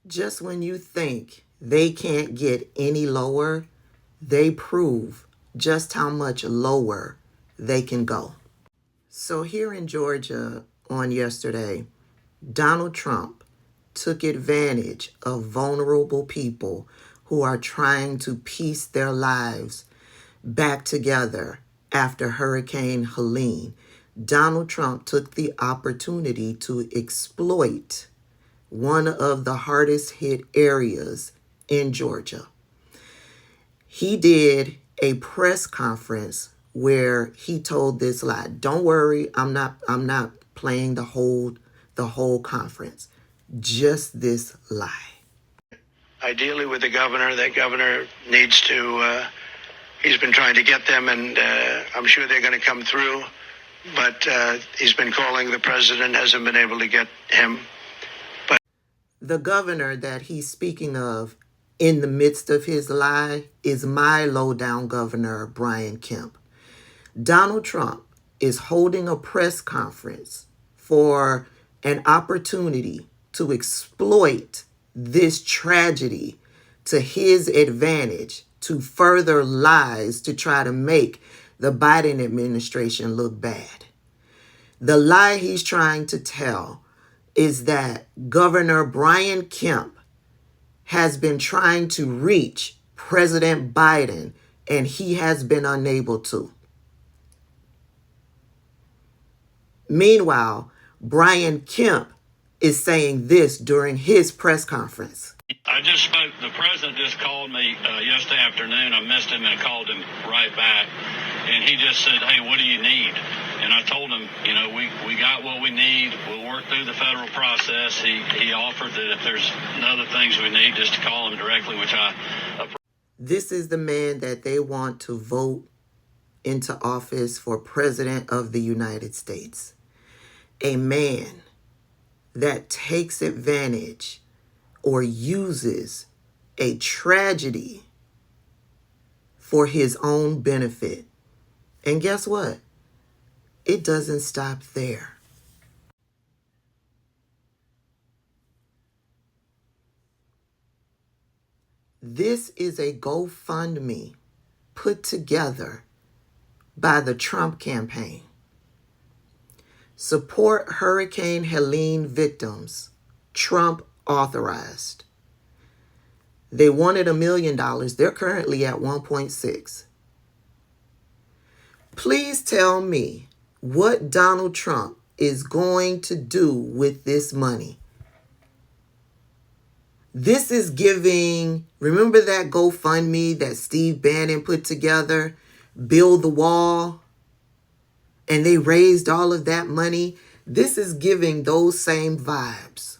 Just when you think they can't get any lower, they prove just how much lower they can go. So here in Georgia on yesterday, Donald Trump took advantage of vulnerable people who are trying to piece their lives back together after Hurricane Helene. Donald Trump took the opportunity to exploit one of the hardest hit areas in Georgia. He did a press conference where he told this lie. Don't worry, I'm not playing the whole conference. Just this lie. Ideally with the governor, that governor needs to, he's been trying to get them, and I'm sure they're going to come through, but he's been calling the president, hasn't been able to get him. But the governor that he's speaking of in the midst of his lie is my low-down governor, Brian Kemp. Donald Trump is holding a press conference for an opportunity to exploit this tragedy to his advantage, to further lies to try to make the Biden administration look bad. The lie he's trying to tell is that Governor Brian Kemp has been trying to reach President Biden and he has been unable to. Meanwhile, Brian Kemp is saying this during his press conference. The president just called me yesterday afternoon. I missed him and I called him right back. And he just said, hey, what do you need? And I told him, we got what we need. We'll work through the federal process. He offered that if there's other things we need, just to call him directly, which I appreciate. This is the man that they want to vote into office for President of the United States. A man that takes advantage or uses a tragedy for his own benefit. And guess what? It doesn't stop there. This is a GoFundMe put together by the Trump campaign. Support Hurricane Helene victims. Trump authorized. They wanted $1 million. They're currently at 1.6. Please tell me what Donald Trump is going to do with this money. This is giving, remember that GoFundMe that Steve Bannon put together, Build the Wall, and they raised all of that money? This is giving those same vibes.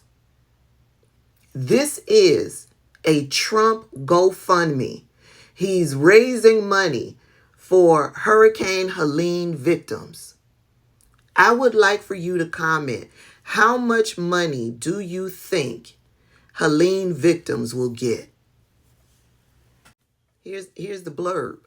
This is a Trump GoFundMe. He's raising money for Hurricane Helene victims. I would like for you to comment, how much money do you think Helene victims will get? Here's the blurb.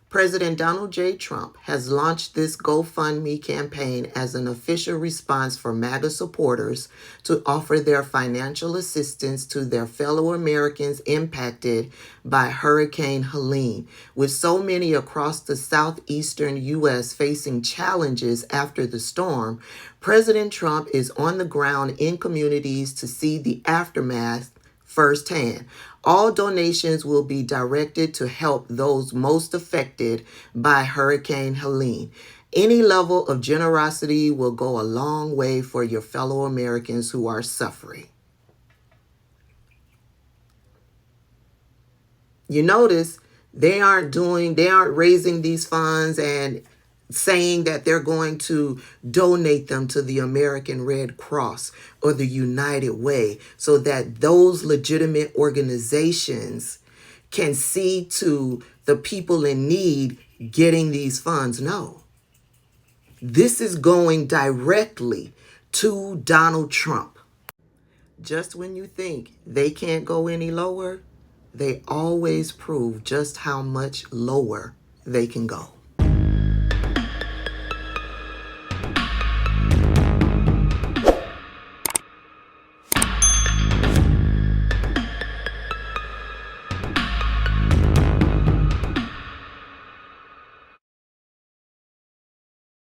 President Donald J. Trump has launched this GoFundMe campaign as an official response for MAGA supporters to offer their financial assistance to their fellow Americans impacted by Hurricane Helene. With so many across the southeastern U.S. facing challenges after the storm, President Trump is on the ground in communities to see the aftermath firsthand. All donations will be directed to help those most affected by Hurricane Helene. Any level of generosity will go a long way for your fellow Americans who are suffering. You notice they aren't raising these funds and saying that they're going to donate them to the American Red Cross or the United Way so that those legitimate organizations can see to the people in need getting these funds. No. This is going directly to Donald Trump. Just when you think they can't go any lower, they always prove just how much lower they can go.